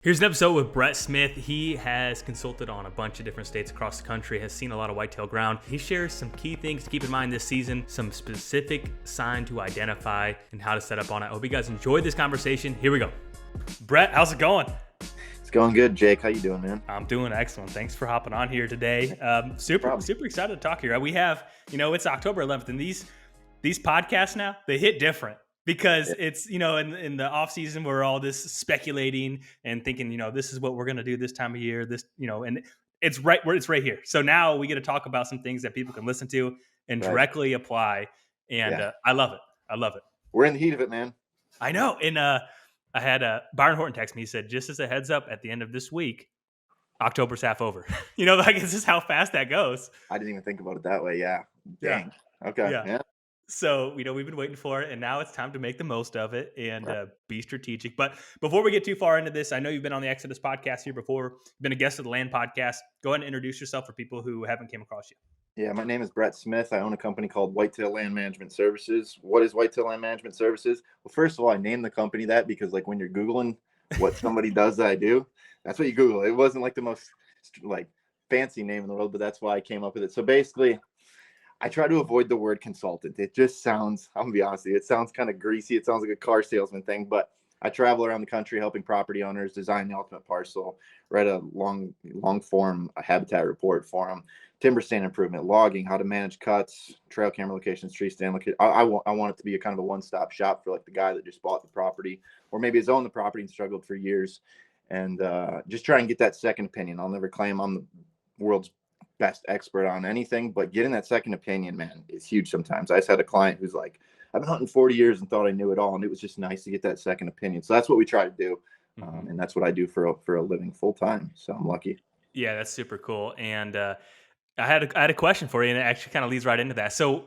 Here's an episode with Brett Smith. He has consulted on a bunch of different states across the country, has seen a lot of whitetail ground. He shares some key things to keep in mind this season, some specific sign to identify, and how to set up on it. I hope you guys enjoyed this conversation. Here we go. Brett, how's it going? It's going good, Jake. How you doing, man? I'm doing excellent. Thanks for hopping on here today. Super excited to talk here. We have, it's October 11th, and these podcasts now, they hit different. Because it's, in the off season, we're all this speculating and thinking, this is what we're going to do this time of year, and it's right here. So now we get to talk about some things that people can listen to and directly apply. And I love it. I love it. We're in the heat of it, man. I know. And I had Byron Horton text me. He said, just as a heads up, at the end of this week, October's half over. This is how fast that goes. I didn't even think about it that way. Yeah. Dang. Yeah. Okay. Yeah. So, we've been waiting for it, and now it's time to make the most of it and be strategic. But before we get too far into this, I know you've been on the Exodus podcast here before. You've been a guest of the Land podcast. Go ahead and introduce yourself for people who haven't came across you. Yeah, my name is Brett Smith. I own a company called Whitetail Land Management Services. What is Whitetail Land Management Services? Well, first of all, I named the company that because, when you're Googling what somebody does that I do, that's what you Google. It wasn't the most fancy name in the world, but that's why I came up with it. So basically, I try to avoid the word consultant. It just sounds, I'm going to be honest with you, it sounds kind of greasy. It sounds like a car salesman thing, but I travel around the country helping property owners design the ultimate parcel, write a long form, a habitat report for them, timber stand improvement, logging, how to manage cuts, trail camera locations, tree stand location. I want it to be a kind of a one-stop shop for the guy that just bought the property, or maybe has owned the property and struggled for years, and just try and get that second opinion. I'll never claim I'm the world's best expert on anything, but getting that second opinion, man, is huge sometimes. I just had a client who's like, I've been hunting 40 years and thought I knew it all, and it was just nice to get that second opinion. So that's what we try to do, and that's what I do for a living full time. So I'm lucky. Yeah, that's super cool. And I had a question for you, and it actually kind of leads right into that. So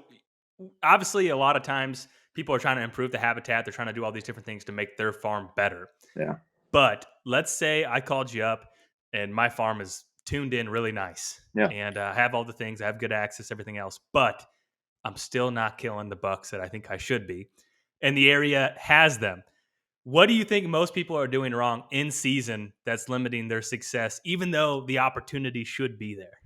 obviously, a lot of times people are trying to improve the habitat. They're trying to do all these different things to make their farm better. Yeah. But let's say I called you up, and my farm is tuned in really nice. Yeah. And I have all the things. I have good access, everything else. But I'm still not killing the bucks that I think I should be. And the area has them. What do you think most people are doing wrong in season that's limiting their success, even though the opportunity should be there?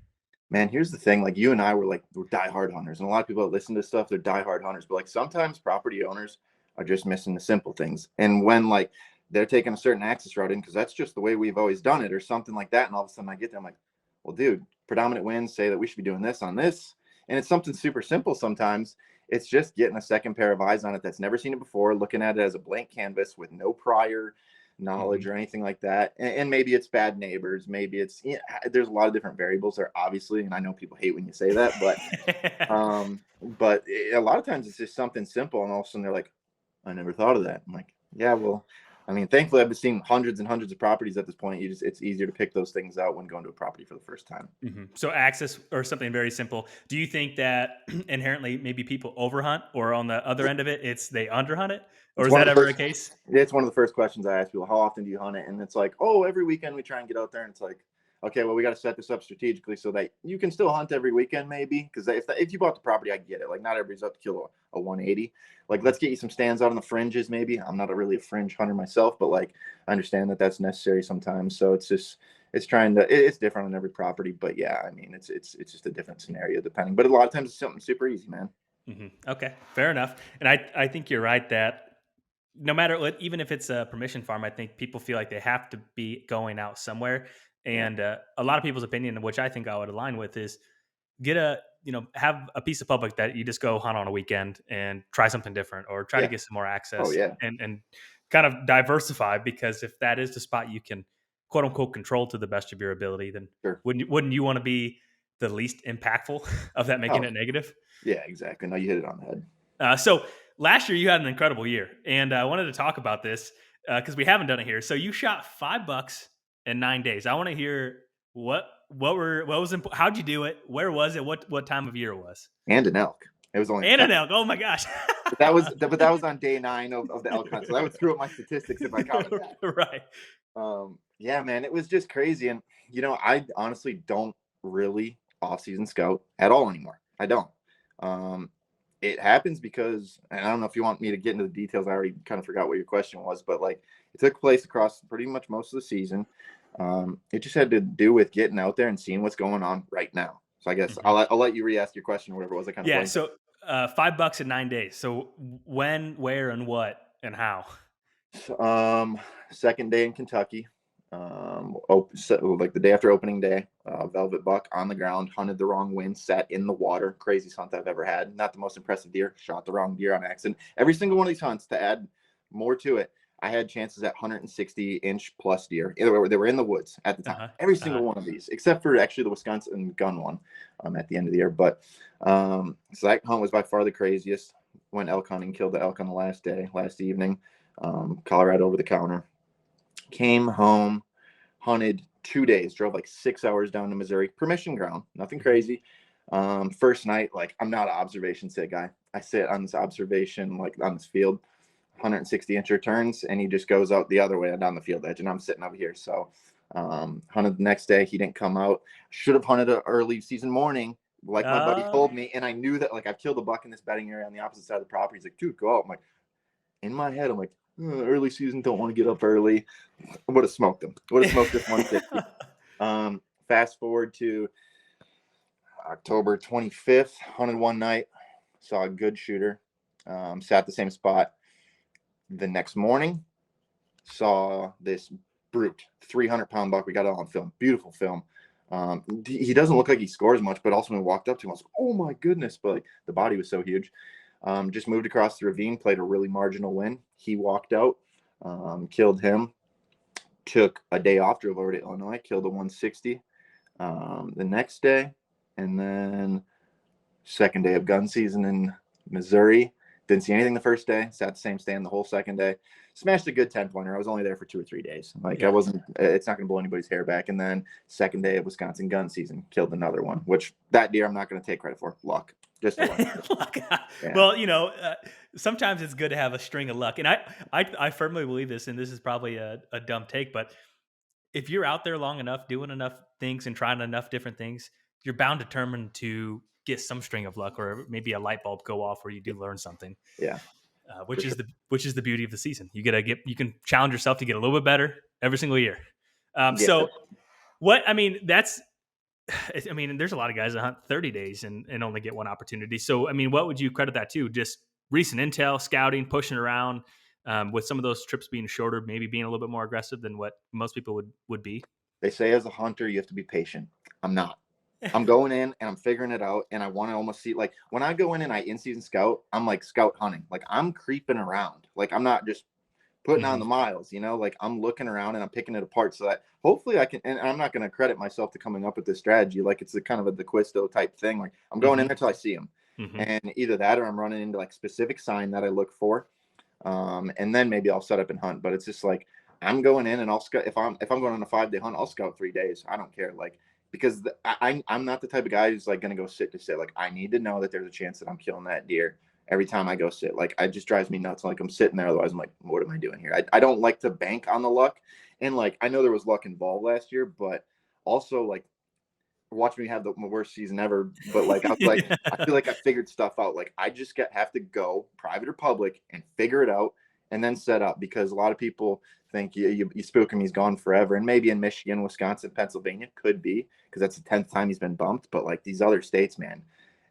Man, here's the thing. You and I we're diehard hunters. And a lot of people that listen to stuff, they're diehard hunters. But sometimes property owners are just missing the simple things. And when they're taking a certain access route in because that's just the way we've always done it or something like that. And all of a sudden I get there, I'm like, well, dude, predominant winds say that we should be doing this on this. And it's something super simple sometimes. It's just getting a second pair of eyes on it that's never seen it before, looking at it as a blank canvas with no prior knowledge or anything like that. And maybe it's bad neighbors. Maybe it's, there's a lot of different variables there, obviously. And I know people hate when you say that, but a lot of times it's just something simple. And all of a sudden they're like, I never thought of that. I'm like, yeah, well, thankfully I've been seeing hundreds and hundreds of properties at this point. It's easier to pick those things out when going to a property for the first time. Mm-hmm. So access or something very simple. Do you think that inherently maybe people overhunt, or on the other end of it, it's they underhunt it? Or is that ever the case? It's one of the first questions I ask people. How often do you hunt it? And it's like, oh, every weekend we try and get out there. And it's like, okay, well, we got to set this up strategically so that you can still hunt every weekend, maybe. Because if you bought the property, I get it. Not everybody's up to kill a 180. Let's get you some stands out on the fringes, maybe. I'm not really a fringe hunter myself, but I understand that that's necessary sometimes. So it's different on every property. But yeah, it's just a different scenario depending. But a lot of times it's something super easy, man. Mm-hmm. Okay, fair enough. And I think you're right that no matter what, even if it's a permission farm, I think people feel like they have to be going out somewhere. And a lot of people's opinion, which I think I would align with, is have a piece of public that you just go hunt on a weekend and try something different, or try to get some more access and kind of diversify. Because if that is the spot you can quote unquote control to the best of your ability, then wouldn't you want to be the least impactful of that making it negative? Yeah, exactly. No, you hit it on the head. So last year you had an incredible year, and I wanted to talk about this because we haven't done it here. So you shot 5 bucks in 9 days. I want to hear how'd you do it? Where was it? What time of year it was? And an elk. It was only an elk. Oh my gosh. but that was on day 9 of the elk hunt. So that would screw up my statistics if I counted that. Right. Yeah, man, it was just crazy. And I honestly don't really off-season scout at all anymore. I don't. It happens because, and I don't know if you want me to get into the details. I already kind of forgot what your question was, but like it took place across pretty much most of the season. It just had to do with getting out there and seeing what's going on right now. So I guess Mhm. I'll let you re-ask your question, whatever it was. I kind of Yeah, blanked. so, $5 in 9 days. So, when, where, and what, and how? Um, Second day in Kentucky. So, like the day after opening day, velvet buck on the ground, hunted the wrong wind, sat in the water. Craziest hunt I've ever had. Not the most impressive deer. Shot the wrong deer on accident. Every single one of these hunts, to add more to it, I had chances at 160-inch plus deer. They were in the woods at the time. Uh-huh, Every uh-huh. single one of these, except for actually the Wisconsin gun one, at the end of the year. But so that hunt was by far the craziest. Went elk hunting, killed the elk on the last day, last evening. Colorado over the counter. Came home, hunted 2 days, drove like 6 hours down to Missouri, permission ground, nothing Mhm. crazy. First night, like I'm not an observation sit guy. I sit on this observation, like on this field, 160-inch turns, and he just goes out the other way down the field edge, and I'm sitting up here. So hunted the next day. He didn't come out. Should have hunted an early season morning, like my buddy Uh told me, and I knew that like I've killed a buck in this bedding area on the opposite side of the property. He's like, dude, go out. I'm like, in my head, I'm like, early season, don't want to get up early. Would have smoked them. Would have smoked this 160. Fast forward to October 25th, hunted one night, saw a good shooter, sat the same spot. The next morning, saw this brute, 300-pound buck. We got it all on film. Beautiful film. He doesn't look like he scores much, but also when we walked up to him, I was like, oh my goodness. But like, the body was so huge. Just moved across the ravine, played a really marginal win. He walked out, killed him, took a day off, drove over to Illinois, killed a 160 the next day. And then second day of gun season in Missouri. Didn't see anything the first day. Sat the same stand the whole second day. Smashed a good 10-pointer. I was only there for 2 or 3 days. Like I Yeah. wasn't. It's not going to blow anybody's hair back. And then second day of Wisconsin gun season, killed another one. Which that deer I'm not going to take credit for. Luck, just a luck. Luck. Yeah, Well, sometimes it's good to have a string of luck, and I firmly believe this, and this is probably a dumb take, but if you're out there long enough, doing enough things and trying enough different things, you're bound determined to get some string of luck, or maybe a light bulb go off where you do learn something. yeah, for Which is sure. the beauty of the season. You can challenge yourself to get a little bit better every single year. Yeah, So what I mean that's I mean, there's a lot of guys that hunt 30 days and only get one opportunity. So, I mean, what would you credit that to? Just recent intel, scouting, pushing around, with some of those trips being shorter, maybe being a little bit more aggressive than what most people would be. they say as a hunter you have to be patient. I'm not. I'm going in and I'm figuring it out, and I want to almost see like when I go in and I in season scout, I'm like scout hunting. Like I'm creeping around. Like I'm not just putting on Hmm. the miles, like I'm looking around and I'm picking it apart so that hopefully I can, and I'm not going to credit myself to coming up with this strategy. Like it's a kind of a DeQuisto type thing. Like I'm going in Hmm. there till I see them, Hmm. and either that or I'm running into like specific sign that I look for. And then maybe I'll set up and hunt, but it's just like, I'm going in and I'll scout. If I'm going on a 5-day hunt, I'll scout 3 days. I don't care. Like, because I'm not the type of guy who's like going to go sit to sit. Like I need to know that there's a chance that I'm killing that deer every time I go sit. Like it just drives me nuts. Like I'm sitting there, otherwise I'm like, what am I doing here? I don't like to bank on the luck. And like I know there was luck involved last year, but also like watch me have the worst season ever. But like I was like, I feel like I figured stuff out. Like I just have to go private or public and figure it out and then set up, because a lot of people think you spook him, he's gone forever. And maybe in Michigan, Wisconsin, Pennsylvania could be, because that's the 10th time he's been bumped. But like these other states, man.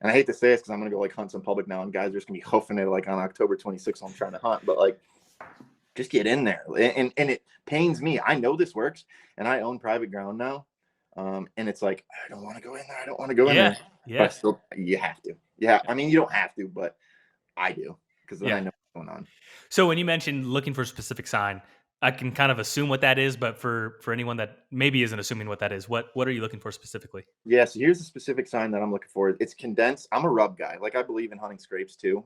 And I hate to say this because I'm gonna go like hunt some public now, and guys are just gonna be hoofing it like on October 26th. I'm trying to hunt, but like just get in there. And it pains me. I know this works, and I own private ground now. And it's like I don't want to go in there. I don't want to go in Yeah, there, but I yeah, still you have to. Yeah, I mean you don't have to, but I do, because then I yeah. know what's going on. So when you mentioned looking for a specific sign, I can kind of assume what that is, but for anyone that maybe isn't assuming what that is, what are you looking for specifically? Yeah, so here's the specific sign that I'm looking for. It's condensed. I'm a rub guy. Like I believe in hunting scrapes too,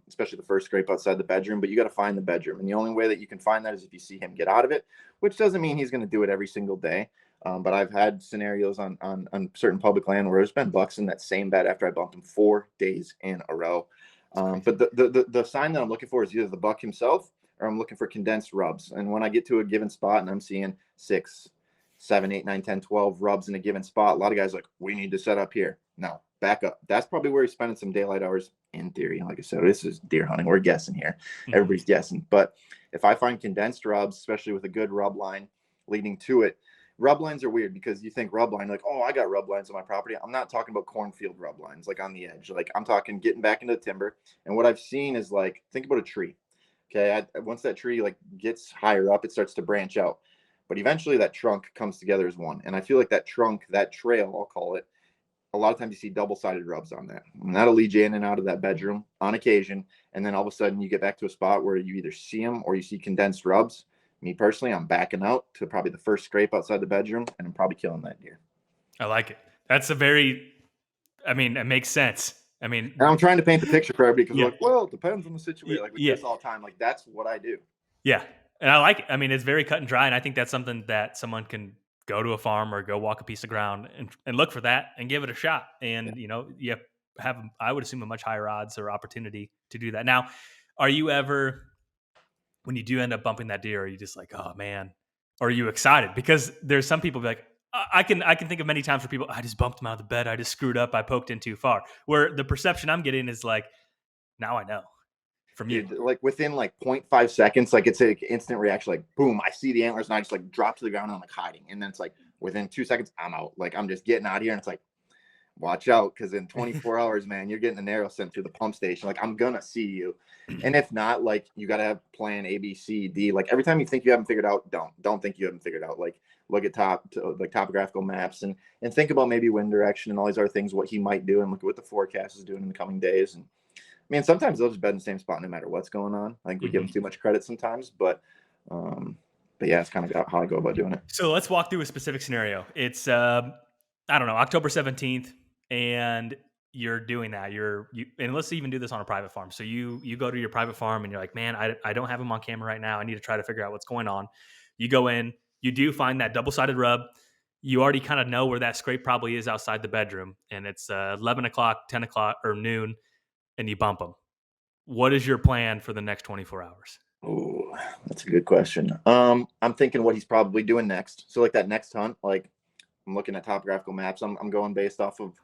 especially the first scrape outside the bedroom. But you got to find the bedroom, and the only way that you can find that is if you see him get out of it, which doesn't mean he's going to do it every single day. But I've had scenarios on certain public land where there's been bucks in that same bed after I bumped him 4 days in a row. It's crazy. But the sign that I'm looking for is either the buck himself, or I'm looking for condensed rubs. And when I get to a given spot and I'm seeing 6, 7, 8, 9, 10, 12 rubs in a given spot, a lot of guys are like, we need to set up here. No, back up. That's probably where he's spending some daylight hours in theory. Like I said, this is deer hunting. We're guessing here. Mhm. Everybody's guessing. But if I find condensed rubs, especially with a good rub line leading to it, rub lines are weird because you think rub line, like, oh, I got rub lines on my property. I'm not talking about cornfield rub lines, like on the edge. Like I'm talking getting back into the timber. And what I've seen is like, think about a tree. Okay. Once that tree like gets higher up, it starts to branch out. But eventually that trunk comes together as one. And I feel like that trunk, that trail, I'll call it, a lot of times you see double-sided rubs on that. And that'll lead you in and out of that bedroom on occasion. And then all of a sudden you get back to a spot where you either see them or you see condensed rubs. Me personally, I'm backing out to probably the first scrape outside the bedroom, and I'm probably killing that deer. I like it. That's a very, I mean, it makes sense. I And mean, I'm trying to paint the picture for everybody because they're yeah, like, well, it depends on the situation. Like we do yeah, this all the time. Like that's what I do. yeah. And I like it. I mean, it's very cut and dry. And I think that's something that someone can go to a farm or go walk a piece of ground and look for that and give it a shot. Yeah. And, you have, I would assume, a much higher odds or opportunity to do that. Now, are you ever, when you do end up bumping that deer, are you just like, oh man, or are you excited? Because there's some people be like, I can think of many times where people, I just bumped him out of the bed, I just screwed up, I poked in too far. Where the perception I'm getting is like, now I know from you. Dude, like within like 0.5 seconds, like it's an instant reaction, like boom, I see the antlers and I just like drop to the ground and I'm like hiding. And then it's like within 2 seconds, I'm out. Like I'm just getting out of here. And it's like, watch out, because in 24 hours, man, you're getting an arrow sent through the pump station. Like I'm gonna see you. And if not, like you gotta have plan A, B, C, D. Like every time you think you haven't figured out, don't think you haven't figured out. Like look at like topographical maps and think about maybe wind direction and all these other things, what he might do, and look at what the forecast is doing in the coming days. And I mean, sometimes they'll just bed in the same spot no matter what's going on. I think we give them Mhm. too much credit sometimes, um, but yeah, it's kind of how I go about doing it. So let's walk through a specific scenario. It's I don't know, October 17th, and you're doing that. And let's even do this on a private farm. So you go to your private farm and you're like, man, I don't have him on camera right now. I need to try to figure out what's going on. You go in, you do find that double-sided rub. You already kind of know where that scrape probably is outside the bedroom, and it's 11 o'clock, 10 o'clock, or noon, and you bump them. What is your plan for the next 24 hours? Oh, that's a good question. I'm thinking what he's probably doing next. So like that next hunt, like I'm looking at topographical maps. I'm going based off of,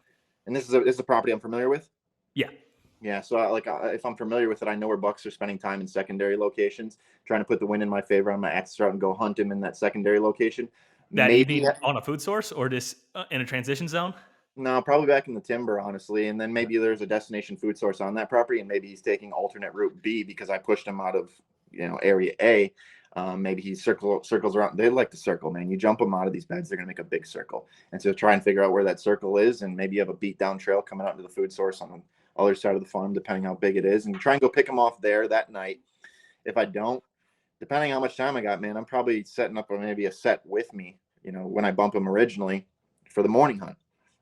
and this is a property I'm familiar with. Yeah, Yeah, so if I'm familiar with it, I know where bucks are spending time in secondary locations, trying to put the wind in my favor on my access route and go hunt him in that secondary location. that Maybe evening on a food source or just in a transition zone. no, probably back in the timber, honestly. And then maybe there's a destination food source on that property, and maybe he's taking alternate route B because I pushed him out of area A. Maybe he circles around. They like to circle, man. You jump them out of these beds, they're gonna make a big circle. And so try and figure out where that circle is, and maybe you have a beat down trail coming out to the food source on the other side of the farm, depending how big it is, and try and go pick them off there that night. If I don't, depending how much time I got, man, I'm probably setting up maybe a set with me. When I bump him originally for the morning hunt.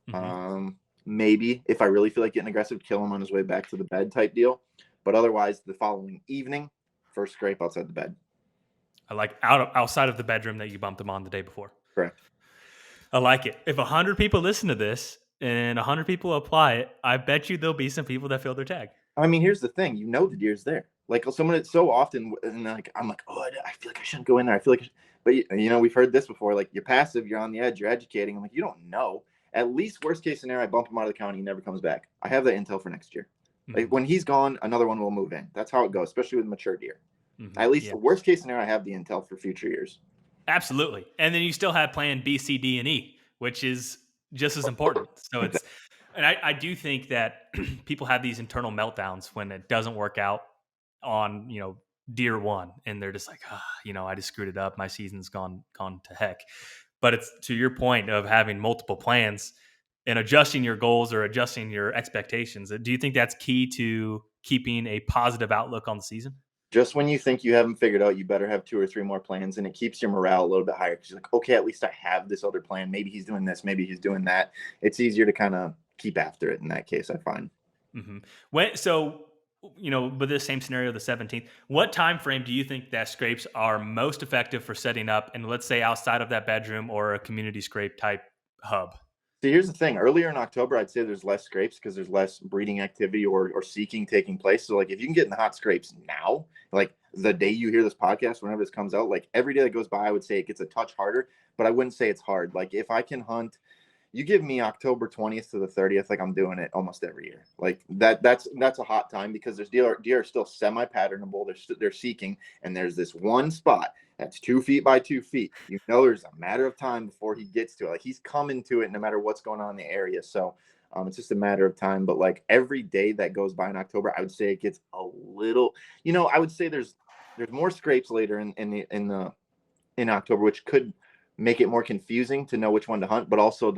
Mhm. Um, Maybe if I really feel like getting aggressive, kill him on his way back to the bed type deal. But otherwise, the following evening, first scrape outside the bed. I like outside of the bedroom that you bumped them on the day before. Correct. I like it. If 100 people listen to this and 100 people apply it, I bet you there'll be some people that fill their tag. I mean, here's the thing: the deer's there. Like someone, it's so often, and like I'm like, oh, I feel like I shouldn't go in there. I feel like, but we've heard this before. Like you're passive, you're on the edge, you're educating. I'm like, you don't know. At least worst case scenario, I bump him out of the county, he never comes back. I have that intel for next year. Like Mhm. when he's gone, another one will move in. That's how it goes, especially with mature deer. Mhm. At least Yeah, the worst case scenario, I have the intel for future years. absolutely. And then you still have plan B, C, D, and E, which is just as important. So Exactly. and I do think that people have these internal meltdowns when it doesn't work out on, deer one. And they're just like, I just screwed it up. My season's gone to heck. But it's to your point of having multiple plans and adjusting your goals or adjusting your expectations. Do you think that's key to keeping a positive outlook on the season? Just when you think you haven't figured out, you better have two or three more plans, and it keeps your morale a little bit higher because you're like, okay, at least I have this other plan. Maybe he's doing this, maybe he's doing that. It's easier to kind of keep after it in that case, I find. Hmm. With this same scenario, the 17th, what time frame do you think that scrapes are most effective for setting up? And let's say outside of that bedroom or a community scrape type hub. See, here's the thing. Earlier in October, I'd say there's less scrapes because there's less breeding activity or seeking taking place. So, like, if you can get in the hot scrapes now, like the day you hear this podcast, whenever this comes out, like every day that goes by, I would say it gets a touch harder, but I wouldn't say it's hard. Like, if I can hunt, you give me October 20th to the 30th, like I'm doing it almost every year. Like that's a hot time because there's deer are still semi-patternable. They're seeking, and there's this one spot that's 2 feet by 2 feet. You know, there's a matter of time before he gets to it. Like he's coming to it no matter what's going on in the area. So it's just a matter of time. But like every day that goes by in October, I would say it gets a little. I would say there's more scrapes later in October, which could make it more confusing to know which one to hunt, but also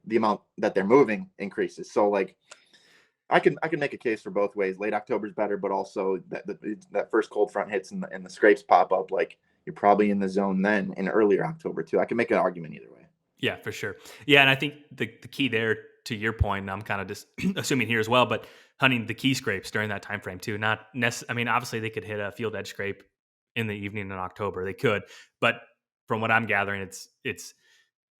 the amount that they're moving increases. So like I can make a case for both ways. Late October is better, but also that first cold front hits and the scrapes pop up, like you're probably in the zone then in earlier October too. I can make an argument either way. Yeah, for sure. Yeah, and I think the key there, to your point, and I'm kind of just assuming here as well, but hunting the key scrapes during that time frame too. Not I mean, obviously they could hit a field edge scrape in the evening in October. They could, but from what I'm gathering, it's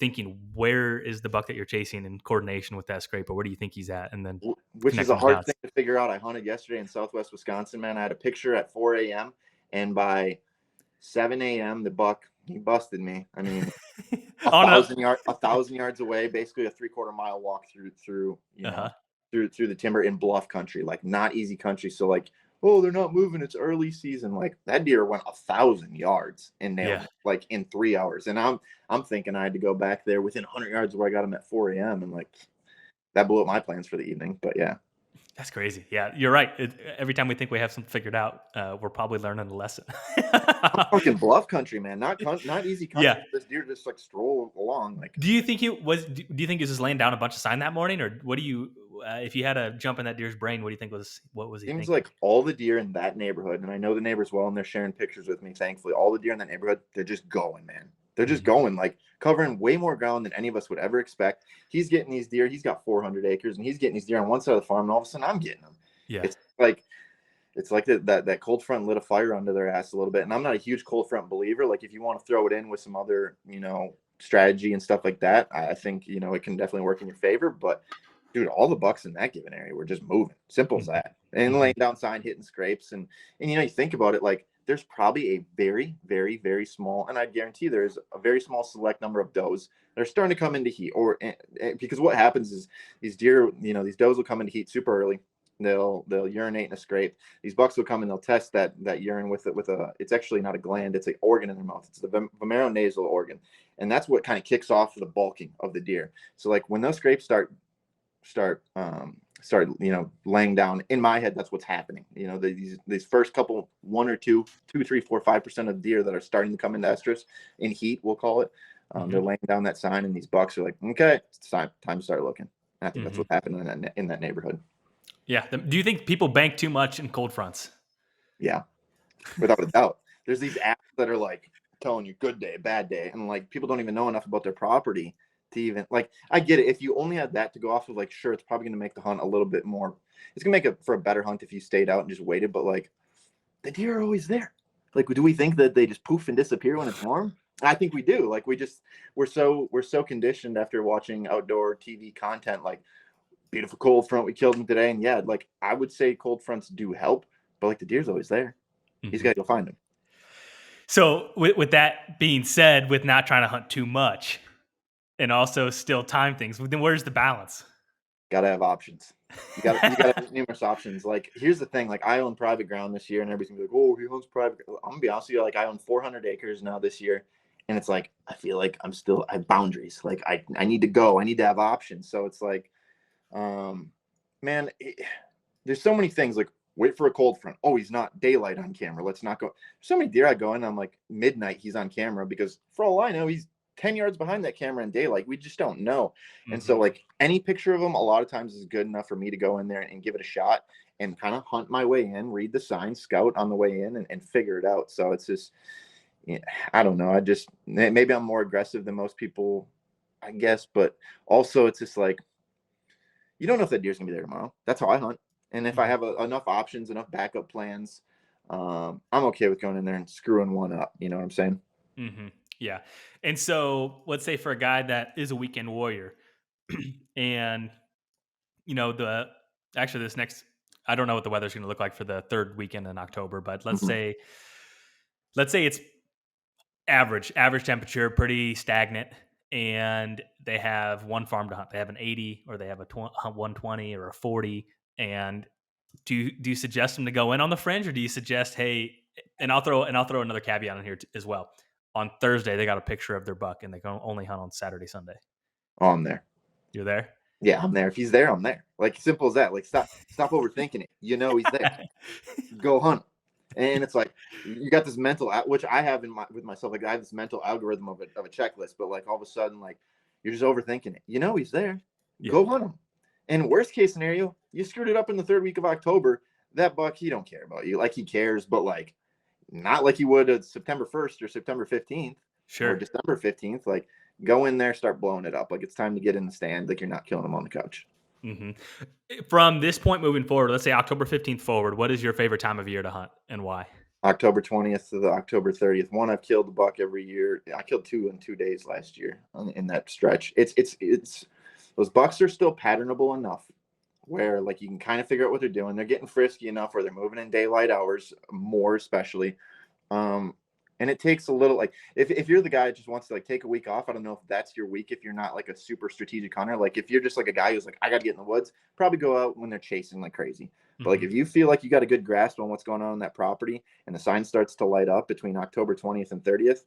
thinking, where is the buck that you're chasing in coordination with that scrape, or where do you think he's at, and then Which is a connecting the hard thing dots. to figure out. I hunted yesterday in Southwest Wisconsin, man. I had a picture at 4 a.m. and by 7 a.m. the buck he busted me. I mean, a Oh no. thousand yard, 1,000 yards away, basically a 3/4 mile walk through Uh huh. through the timber in bluff country, like not easy country. So like, oh, they're not moving. It's early season. Like that deer went 1,000 yards and nailed Yeah, me like in 3 hours. And I'm thinking I had to go back there within 100 yards where I got him at 4 a.m. and like that blew up my plans for the evening. But yeah, that's crazy. Yeah, you're right. Every time we think we have something figured out, we're probably learning a lesson. I'm talking bluff country, man, not easy country. Yeah. This deer just like stroll along like. Do you think he was? Do you think he was just laying down a bunch of sign that morning, or what do you? If you had to jump in that deer's brain, what do you think was? What was he Seems thinking? like all the deer in that neighborhood, and I know the neighbors well, and they're sharing pictures with me. Thankfully, all the deer in that neighborhood, they're just going, man. They're just Mhm. going, like covering way more ground than any of us would ever expect. He's getting these deer. He's got 400 acres, and he's getting these deer on one side of the farm, and all of a sudden, I'm getting them. Yeah. It's like that cold front lit a fire under their ass a little bit. And I'm not a huge cold front believer. Like if you want to throw it in with some other, strategy and stuff like that, I think it can definitely work in your favor. But dude, all the bucks in that given area were just moving. Simple as Mhm. that. And Mhm. laying down sign, hitting scrapes, and you think about it, like there's probably a very, very, very small, and I guarantee there's a very small select number of does that are starting to come into heat, or because what happens is these deer, these does will come into heat super early. They'll urinate in a scrape. These bucks will come and they'll test that urine with a. It's actually not a gland. It's an organ in their mouth. It's the vomeronasal organ, and that's what kind of kicks off the bulking of the deer. So like when those scrapes start laying down, in my head that's what's happening. These first couple, 1 or 2, 2, 3, 4, 5% of deer that are starting to come into estrus in heat, we'll call it. They're Mhm. laying down that sign, and these bucks are like, okay, it's time to start looking. And I think that's Mhm. what happened in that neighborhood. Yeah. Do you think people bank too much in cold fronts? Yeah, without a doubt. There's these apps that are like telling you good day, bad day, and like people don't even know enough about their property to even like. I get it. If you only had that to go off of, like, sure, it's probably going to make the hunt a little bit more. It's going to make it for a better hunt if you stayed out and just waited. But like the deer are always there. Like, do we think that they just poof and disappear when it's warm? I think we do. Like we're so conditioned after watching outdoor TV content, like beautiful cold front, we killed him today, and yeah, like I would say cold fronts do help, but like the deer's always there. He's Mhm. got to go find him. So, with that being said, with not trying to hunt too much and also still time things, then where's the balance? Gotta have options. You gotta have numerous options. Like here's the thing, like I own private ground this year, and everybody's gonna be like, "Oh, he owns private." I'm gonna be honest with you, like I own 400 acres now this year, and it's like I feel like I have boundaries. Like I need to go. I need to have options. So it's like, um, man, there's so many things. Like wait for a cold front. Oh, he's not daylight on camera. Let's not go. There's so many deer I go in. I'm like midnight. He's on camera because for all I know, he's 10 yards behind that camera in daylight. We just don't know. And so, Mhm. like, any picture of him, a lot of times is good enough for me to go in there and give it a shot and kind of hunt my way in, read the signs, scout on the way in, and figure it out. So it's just, yeah, I don't know. I just, maybe I'm more aggressive than most people, I guess. But also, it's just like, you don't know if that deer's going to be there tomorrow. That's how I hunt. And if I Mhm. have enough options, enough backup plans, I'm okay with going in there and screwing one up. You know what I'm saying? Mhm. Yeah. And so, let's say for a guy that is a weekend warrior, and the actually this next, I don't know what the weather's going to look like for the third weekend in October, but let's Mhm. say it's average temperature, pretty stagnant, and they have one farm to hunt. They have an 80 or they have a 120 or a 40. And do you suggest them to go in on the fringe, or do you suggest, hey, and I'll throw another caveat in here as well. On Thursday, they got a picture of their buck, and they can only hunt on Saturday, Sunday. Oh, I'm there. You're there. Yeah, I'm there. If he's there, I'm there. Like simple as that. Like stop overthinking it. You know he's there. Go hunt him. And it's like you got this mental which I have in my with myself. Like I have this mental algorithm of a checklist, but like all of a sudden, like you're just overthinking it. You know he's there. Yeah, Go hunt him. And worst case scenario, you screwed it up in the third week of October. That buck, he don't care about you. Like he cares, but like not like he would September 1st or September 15th or sure. December 15th. Like go in there, start blowing it up. Like it's time to get in the stand. Like you're not killing him on the couch. hmm From this point moving forward, let's say October 15th forward, what is your favorite time of year to hunt and why? October 20th to the October 30th. One, I've killed a buck every year. I killed two in 2 days last year in that stretch. It's those bucks are still patternable enough where like you can kind of figure out what they're doing. They're getting frisky enough where they're moving in daylight hours more, especially. Um, and it takes a little like if you're the guy that just wants to like take a week off, I don't know if that's your week. If you're not like a super strategic hunter, like if you're just like a guy who's like, I got to get in the woods, probably go out when they're chasing like crazy. But like hmm if you feel like you got a good grasp on what's going on in that property and the sign starts to light up between October 20th and 30th,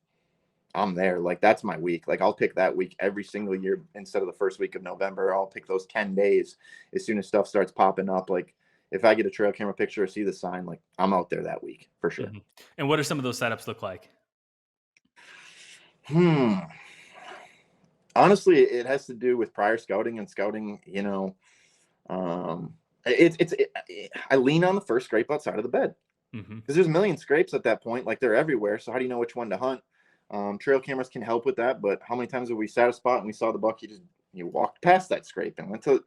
I'm there. Like that's my week. Like I'll pick that week every single year instead of the first week of November. I'll pick those 10 days as soon as stuff starts popping up. Like if I get a trail camera picture or see the sign, like I'm out there that week for sure. hmm And what do some of those setups look like? Hmm. Honestly, it has to do with prior scouting and scouting, um, I lean on the first scrape outside of the bed hmm because there's a million scrapes at that point. Like they're everywhere. So how do you know which one to hunt? Trail cameras can help with that, but how many times have we sat a spot and we saw the buck? You walked past that scrape and went to.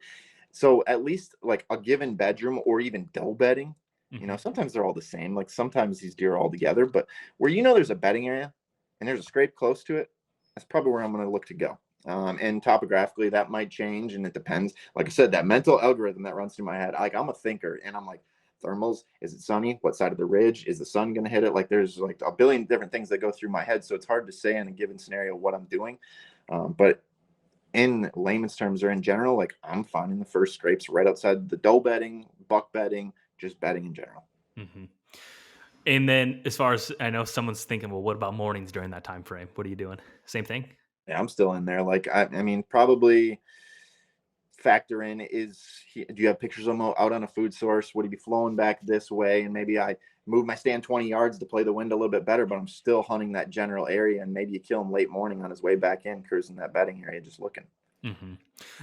So at least like a given bedroom or even doe bedding, hmm sometimes they're all the same. Like sometimes these deer are all together, but where there's a bedding area and there's a scrape close to it, that's probably where I'm going to look to go. And topographically, that might change, and it depends. Like I said, that mental algorithm that runs through my head. Like I'm a thinker, and I'm like, thermals. Is it sunny? What side of the ridge is the sun going to hit it? Like there's like a billion different things that go through my head, so it's hard to say in a given scenario what I'm doing. But in layman's terms or in general, like I'm finding the first scrapes right outside the doe bedding, buck bedding, just bedding in general. hmm And then, as far as I know, someone's thinking, well, what about mornings during that time frame? What are you doing? Same thing. Yeah, I'm still in there. Like I mean, probably factor in do you have pictures of him out on a food source? Would he be flowing back this way? And maybe I move my stand 20 yards to play the wind a little bit better, but I'm still hunting that general area. And maybe you kill him late morning on his way back in, cruising that bedding area, just looking. hmm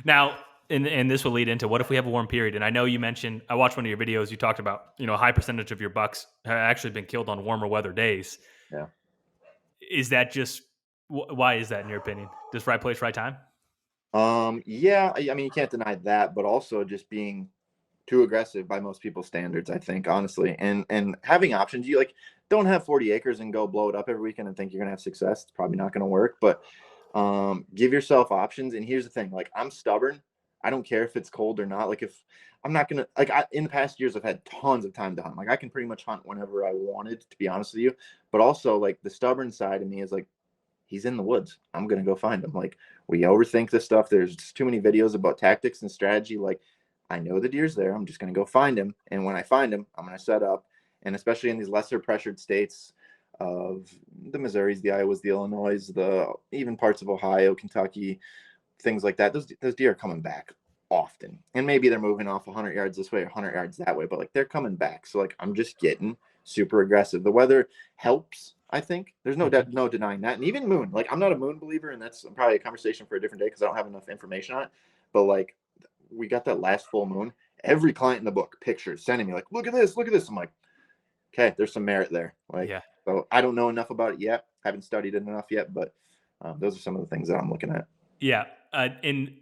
Now, and this will lead into what if we have a warm period? And I know you mentioned, I watched one of your videos. You talked about, a high percentage of your bucks have actually been killed on warmer weather days. Yeah. Is that just why is that in your opinion? Just right place, right time? Yeah, I mean, you can't deny that, but also just being too aggressive by most people's standards, I think, honestly. And having options, you like don't have 40 acres and go blow it up every weekend and think you're gonna have success. It's probably not gonna work, but give yourself options. And here's the thing, like I'm stubborn. I don't care if it's cold or not. Like if I'm not gonna in the past years I've had tons of time to hunt. Like I can pretty much hunt whenever I wanted, to be honest with you. But also like the stubborn side of me is like he's in the woods. I'm gonna go find him. Like we overthink this stuff. There's just too many videos about tactics and strategy. Like I know the deer's there. I'm just gonna go find him. And when I find him, I'm gonna set up. And especially in these lesser pressured states of the Missouris, the Iowas, the Illinois, the even parts of Ohio, Kentucky, things like that. Those deer are coming back often. And maybe they're moving off 100 yards this way, 100 yards that way, but like they're coming back. So like I'm just getting super aggressive. The weather helps, I think. There's hmm no denying that. And even moon, like I'm not a moon believer, and that's probably a conversation for a different day because I don't have enough information on it. But like we got that last full moon. Every client in the book, pictures, sending me like, look at this, look at this. I'm like, okay, there's some merit there. Like, Yeah. so I don't know enough about it yet. Haven't studied it enough yet, but those are some of the things that I'm looking at. Yeah. And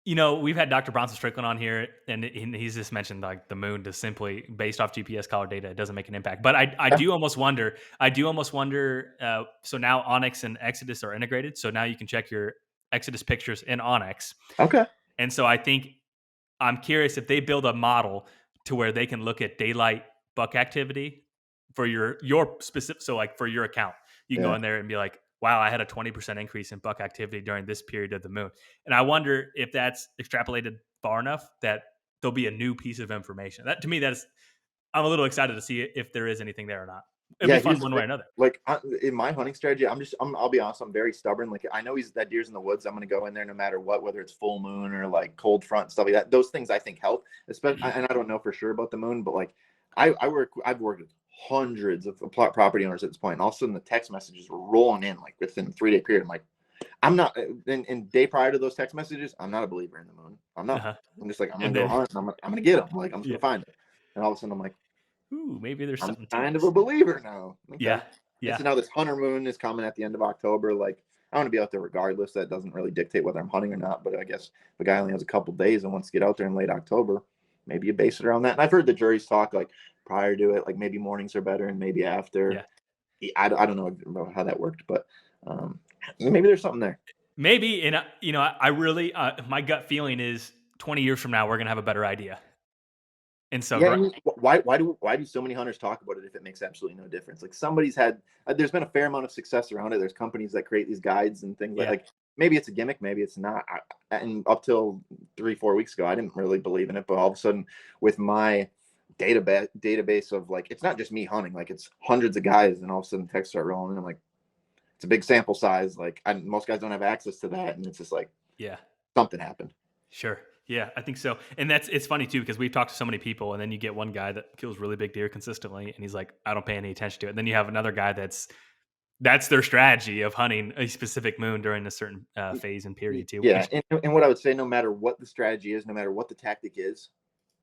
we've had Dr. Bronson Strickland on here, and he's just mentioned like the moon just simply based off GPS collar data, it doesn't make an impact. But I Yeah. do almost wonder. So now Onyx and Exodus are integrated, so now you can check your Exodus pictures in Onyx, Okay. and so I think I'm curious if they build a model to where they can look at daylight buck activity for your specific. So like for your account, you can go Yeah. in there and be like, wow, I had a 20% increase in buck activity during this period of the moon. And I wonder if that's extrapolated far enough that there'll be a new piece of information. That to me, that's I'm a little excited to see if there is anything there or not. It'll be Yeah, fun here's the one way thing. or another. Like in my hunting strategy, I'll be honest, I'm very stubborn. Like I know that deer's in the woods. I'm going to go in there no matter what, whether it's full moon or like cold front stuff like that. Those things I think help, especially. And I don't know for sure about the moon, but like I've worked with hundreds of property owners at this point, and all of a sudden the text messages were rolling in like within a 3-day period. I'm like, I'm not. In day prior to those text messages, I'm not a believer in the moon. I'm not. Uh-huh. I'm just like I'm And gonna go then, hunt. And I'm gonna get them. Like I'm just yeah, gonna find it. And all of a sudden I'm like, ooh, maybe there's I'm something to kind of a this. believer now. Okay. Yeah, And yeah, so now this hunter moon is coming at the end of October. Like I want to be out there regardless. That doesn't really dictate whether I'm hunting or not. But I guess if a guy only has a couple days and wants to get out there in late October, maybe you base it around that. And I've heard the juries talk like prior to it, like maybe mornings are better and maybe after. yeah. I don't know about how that worked, but maybe there's something there. Maybe, and I really, my gut feeling is 20 years from now we're gonna have a better idea. And so, Yeah, I mean, why do so many hunters talk about it if it makes absolutely no difference? Like somebody's had there's been a fair amount of success around it. There's companies that create these guides and things yeah, like maybe it's a gimmick, maybe it's not. And up till 3-4 weeks ago, I didn't really believe in it. But all of a sudden, with my database of like, it's not just me hunting, like it's hundreds of guys, and all of a sudden texts start rolling, and I'm like, it's a big sample size. Like most guys don't have access to that, and it's just like yeah. something happened. Sure. Yeah, I think so. And it's funny too because we've talked to so many people, and then you get one guy that kills really big deer consistently, and he's like, I don't pay any attention to it. And then you have another guy that's their strategy of hunting a specific moon during a certain phase and period too. Yeah, Which and what I would say, no matter what the strategy is, no matter what the tactic is,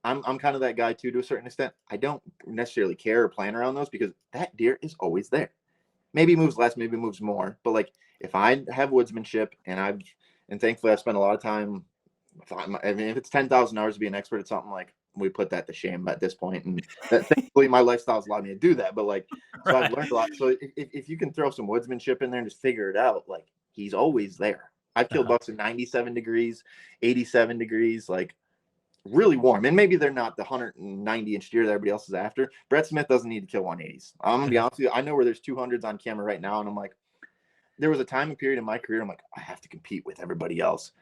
I'm kind of that guy too to a certain extent. I don't necessarily care or plan around those because that deer is always there. Maybe moves less, maybe moves more, but like if I have woodsmanship and thankfully I've spent a lot of time. I mean, if it's 10,000 hours to be an expert at something, like we put that to shame at this point, and thankfully my lifestyle's allowed me to do that. But like, so I've right, learned a lot. So if you can throw some woodsmanship in there and just figure it out, like he's always there. I've killed uh-huh. bucks at 97 degrees, 87 degrees, like really warm. And maybe they're not the 190-inch deer that everybody else is after. Brett Smith doesn't need to kill 180s. I'm gonna be honest with you. I know where there's 200s on camera right now, and I'm like, there was a time and period in my career. I'm like, I have to compete with everybody else.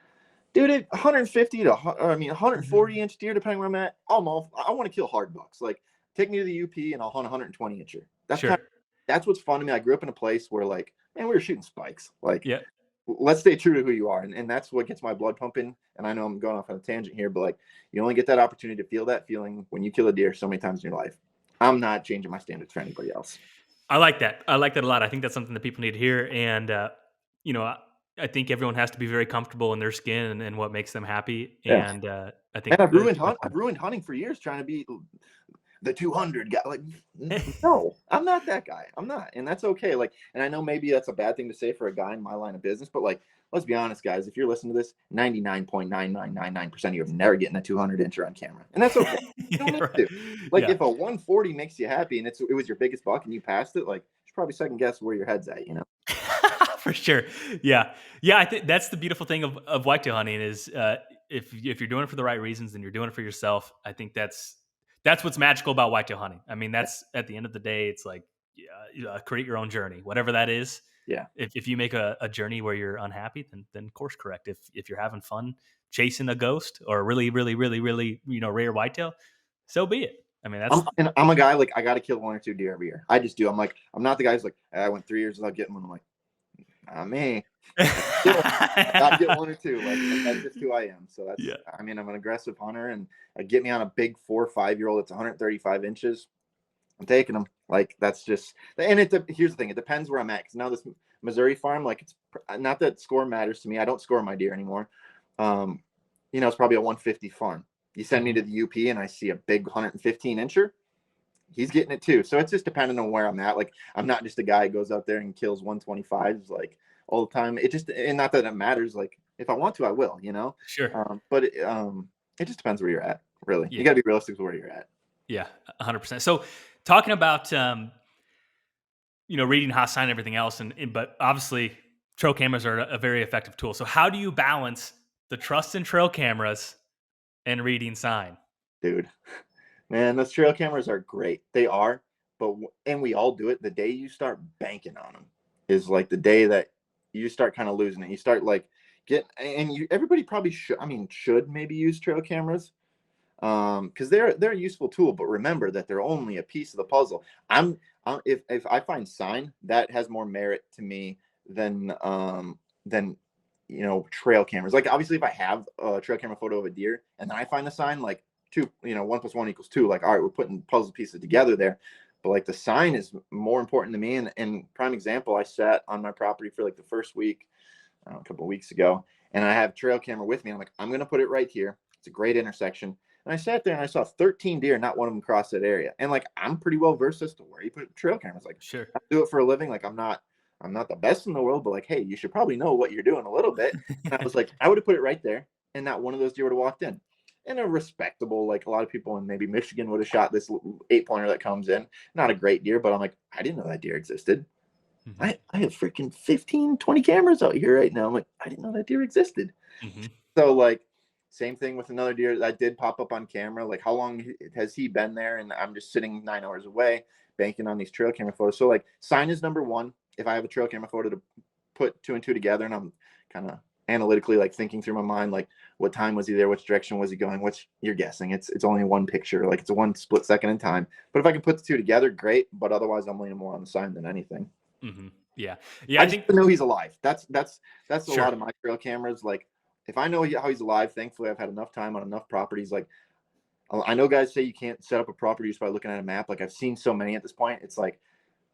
Dude, at 150 to 140-inch deer, depending where I'm at, I want to kill hard bucks. Like, take me to the UP and I'll hunt 120-incher. Sure. That's what's fun to me. I grew up in a place where like, man, we were shooting spikes. Like, Yeah. let's stay true to who you are, and that's what gets my blood pumping. And I know I'm going off on a tangent here, but like, you only get that opportunity to feel that feeling when you kill a deer so many times in your life. I'm not changing my standards for anybody else. I like that. I like that a lot. I think that's something that people need to hear. And you know, I think everyone has to be very comfortable in their skin and what makes them happy. Yeah, And I think and I've ruined people I've ruined hunting for years trying to be the 200 guy. Like, have no, I'm not that guy. I'm not. And that's okay. Like, and I know maybe that's a bad thing to say for a guy in my line of business, but like, let's be honest, guys. If you're listening to this, 99.9999% of you are never getting a 200-incher on camera. And that's okay. You don't yeah, need right. to. Like, Yeah. if a 140 makes you happy and it was your biggest buck and you passed it, like, you should probably second guess where your head's at. For sure. Yeah. Yeah, I think that's the beautiful thing of whitetail hunting is if you're doing it for the right reasons and you're doing it for yourself, I think that's what's magical about whitetail hunting. I mean, that's at the end of the day, it's like create your own journey, whatever that is. Yeah. If you make a journey where you're unhappy, then course correct. If you're having fun chasing a ghost or a really, really, really, really, rare whitetail, so be it. I mean, that's I'm a guy, like, I got to kill 1 or 2 deer every year. I just do. I'm not the guy who's like, I went 3 years without getting one. I'm like, me. I got to get 1 or 2. Like, that's just who I am. So yeah. I mean, I'm an aggressive hunter, and get me on a big 4 or 5 year old that's 135 inches. I'm taking them. Like, that's just, and here's the thing. It depends where I'm at. Cause now this Missouri farm, like, it's not that score matters to me. I don't score my deer anymore. Um, it's probably a 150 farm. You send me Mhm. to the UP and I see a big 115-incher. He's getting it too. So it's just depending on where I'm at. Like, I'm not just a guy who goes out there and kills 125s like all the time. It just, and not that it matters. Like, if I want to, I will. Sure. But it just depends where you're at. Really, you Yeah. got to be realistic with where you're at. Yeah. 100%. So talking about reading hot sign and everything else, but obviously trail cameras are a very effective tool. So how do you balance the trust in trail cameras and reading sign? Dude, man, those trail cameras are great. They are, and we all do it. The day you start banking on them, is like the day that you start kind of losing it. You start like and everybody probably should maybe use trail cameras, because they're a useful tool. But remember that they're only a piece of the puzzle. If I find sign, that has more merit to me than trail cameras. Like obviously, if I have a trail camera photo of a deer and then I find the sign, like two, 1 + 1 = 2. Like, all right, we're putting puzzle pieces together there. But like the sign is more important to me. And prime example, I sat on my property for like the first week, a couple of weeks ago, and I have trail camera with me. I'm like, I'm gonna put it right here. It's a great intersection. And I sat there and I saw 13 deer, not one of them crossed that area. And like I'm pretty well versed as to where you put trail cameras. Like Sure. I do it for a living. Like I'm not the best in the world, but like, hey, you should probably know what you're doing a little bit. And I was like, I would have put it right there, and not one of those deer would have walked in. And a respectable, like a lot of people in maybe Michigan would have shot this 8 pointer that comes in. Not a great deer, but I'm like, I didn't know that deer existed. Hmm. I have freaking 15, 20 cameras out here right now. I'm like, I didn't know that deer existed. Hmm. So like, same thing with another deer that did pop up on camera. Like, how long has he been there? And I'm just sitting 9 hours away, banking on these trail camera photos. So like, sign is number one. If I have a trail camera photo to put two and two together, and I'm kind of analytically like thinking through my mind, like what time was he there? Which direction was he going? Which you're guessing. It's only one picture. Like it's a one split second in time. But if I can put the two together, great. But otherwise, I'm leaning more on the sign than anything. Hmm. Yeah. Yeah. I I just think, know he's alive. That's a sure. lot of my trail cameras. Like if I know how he's alive, thankfully I've had enough time on enough properties. Like I know guys say you can't set up a property just by looking at a map. Like I've seen so many at this point. It's like,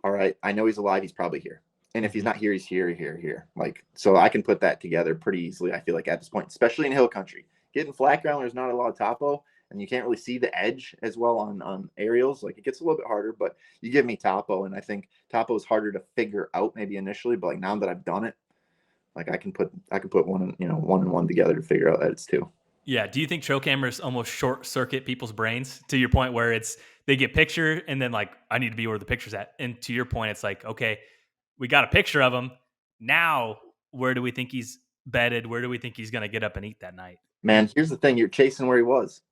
all right, I know he's alive. He's probably here. And if he's Hmm. not here, he's here, here, here. Like so, I can put that together pretty easily. I feel like at this point, especially in hill country, getting flat ground, there's not a lot of topo, and you can't really see the edge as well on aerials. Like it gets a little bit harder, but you give me topo, and I think topo is harder to figure out maybe initially. But like now that I've done it, like I can put one and one together to figure out that it's two. Yeah. Do you think trail cameras almost short circuit people's brains to your point where it's they get picture and then like I need to be where the picture's at, and to your point, it's like okay, we got a picture of him. Now, where do we think he's bedded? Where do we think he's going to get up and eat that night? Man, here's the thing: you're chasing where he was.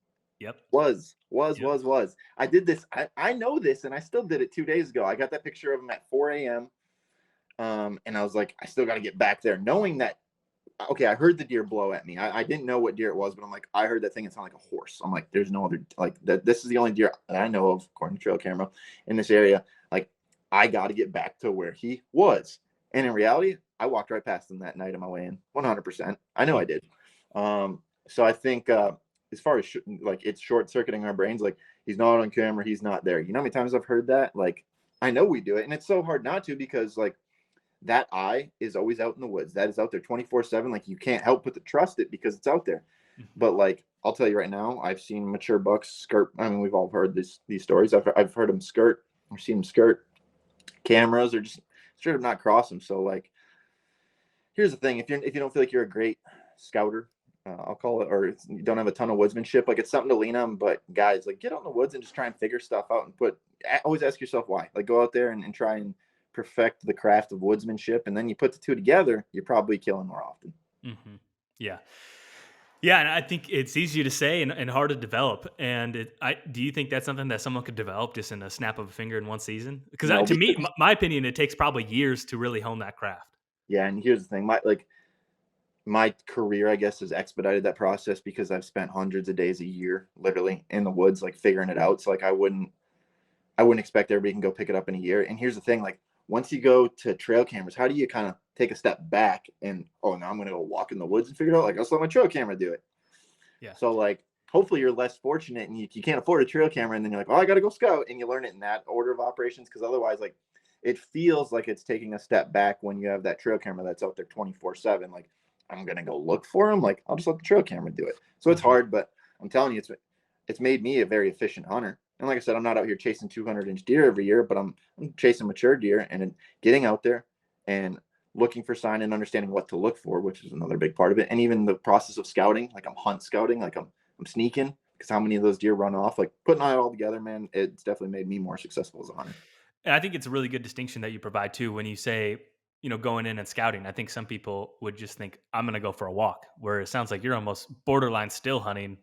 Yep. Was was Yep. was was. I did this. I know this, and I still did it 2 days ago. I got that picture of him at 4 a.m. And I was like, I still got to get back there, knowing that. Okay, I heard the deer blow at me. I didn't know what deer it was, but I'm like, I heard that thing. It sounded like a horse. I'm like, there's no other like that. This is the only deer that I know of, according to trail camera, in this area. Like, I got to get back to where he was. And in reality, I walked right past him that night on my way in. 100%. I know I did. So I think as far as like it's short circuiting our brains, like he's not on camera, he's not there. You know how many times I've heard that? Like, I know we do it, and it's so hard not to because like that eye is always out in the woods. That is out there 24/7. Like you can't help but to trust it because it's out there. Mhm. But like I'll tell you right now, I've seen mature bucks skirt. I mean, we've all heard these stories. I've heard them skirt. I've seen them skirt cameras or just straight up not cross them. So like, here's the thing: if you don't feel like you're a great scouter, I'll call it, or you don't have a ton of woodsmanship, like it's something to lean on. But guys, like get out in the woods and just try and figure stuff out and always ask yourself why. Like go out there and try and perfect the craft of woodsmanship, and then you put the two together, you're probably killing more often. Mhm. Yeah. Yeah, and I think it's easy to say and hard to develop. And do you think that's something that someone could develop just in a snap of a finger in one season? Because No, to me, because my opinion, it takes probably years to really hone that craft. yeah, and here's the thing: my career, I guess, has expedited that process because I've spent hundreds of days a year, literally in the woods, like figuring it out. So like I wouldn't expect everybody can go pick it up in a year. And here's the thing, like once you go to trail cameras, how do you kind of take a step back and oh now I'm gonna go walk in the woods and figure it out? Like I'll let my trail camera do it. Yeah. So like hopefully you're less fortunate and you can't afford a trail camera and then you're like, oh, I gotta go scout and you learn it in that order of operations because otherwise like it feels like it's taking a step back when you have that trail camera that's out there 24/7. Like I'm gonna go look for them. Like I'll just let the trail camera do it. So it's Hmm. hard, but I'm telling you, it's made me a very efficient hunter. And like I said, I'm not out here chasing 200-inch deer every year, but I'm chasing mature deer and getting out there and looking for sign and understanding what to look for, which is another big part of it. And even the process of scouting, like I'm hunt scouting, like I'm sneaking because how many of those deer run off? Like putting it all together, man, it's definitely made me more successful as a hunter. And I think it's a really good distinction that you provide too when you say, going in and scouting. I think some people would just think, I'm going to go for a walk, where it sounds like you're almost borderline still hunting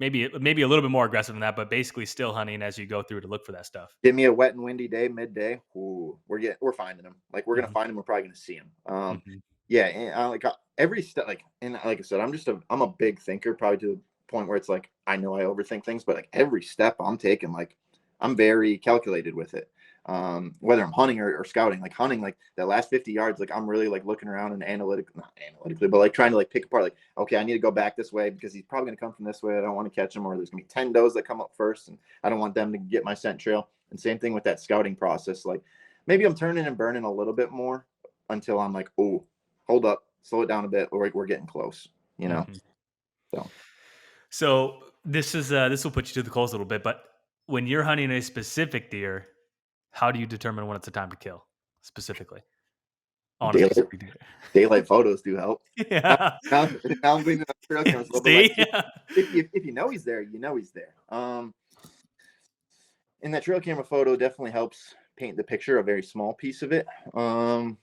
maybe a little bit more aggressive than that, but basically still hunting as you go through to look for that stuff. Give me a wet and windy day, midday. Ooh, we're finding them. Like we're gonna Mhm, find them. We're probably gonna see them. mhm, Yeah, and every step, like, and like I said, I'm a big thinker, probably to the point where it's like I know I overthink things, but like every step I'm taking, like I'm very calculated with it. Whether I'm hunting or scouting, like hunting, like that last 50 yards, like I'm really like looking around and not analytically, but like trying to like pick apart, like, okay, I need to go back this way because he's probably gonna come from this way. I don't want to catch him, or there's gonna be 10 does that come up first, and I don't want them to get my scent trail. And same thing with that scouting process. Like maybe I'm turning and burning a little bit more until I'm like, oh, hold up, slow it down a bit, or we're getting close, you know? mhm. So So this will put you to the coals a little bit, but when you're hunting a specific deer, how do you determine when it's a time to kill specifically on a daylight, specific deer? daylight photos do help. Now, Yeah. now, now I'm leaning on trail cameras a little bit, like See? if you know he's there, you know he's there. And that trail camera photo definitely helps paint the picture, a very small piece of it. Um,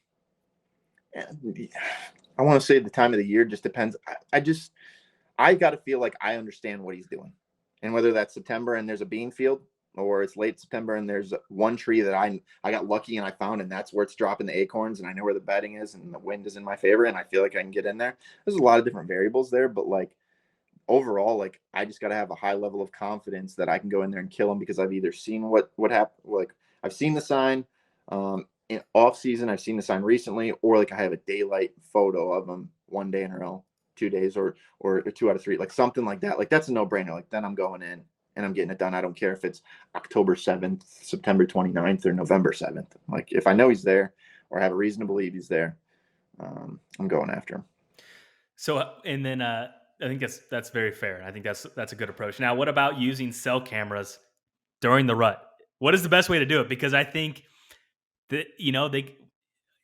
I want to say the time of the year just depends. I got to feel like I understand what he's doing, and whether that's September and there's a bean field, or it's late September and there's one tree that I got lucky and I found, and that's where it's dropping the acorns, and I know where the bedding is, and the wind is in my favor, and I feel like I can get in there. There's a lot of different variables there, but like overall, like I just got to have a high level of confidence that I can go in there and kill him because I've either seen what happened, like I've seen the sign. In off season, I've seen the sign recently, or like I have a daylight photo of him one day in a row, 2 days, or 2 out of 3, like something like that. Like that's a no brainer. Like then I'm going in and I'm getting it done. I don't care if it's October 7th, September 29th, or November 7th. Like if I know he's there or I have a reason to believe he's there, I'm going after him. So, and then I think that's very fair. I think that's a good approach. Now, what about using cell cameras during the rut? What is the best way to do it? Because I think that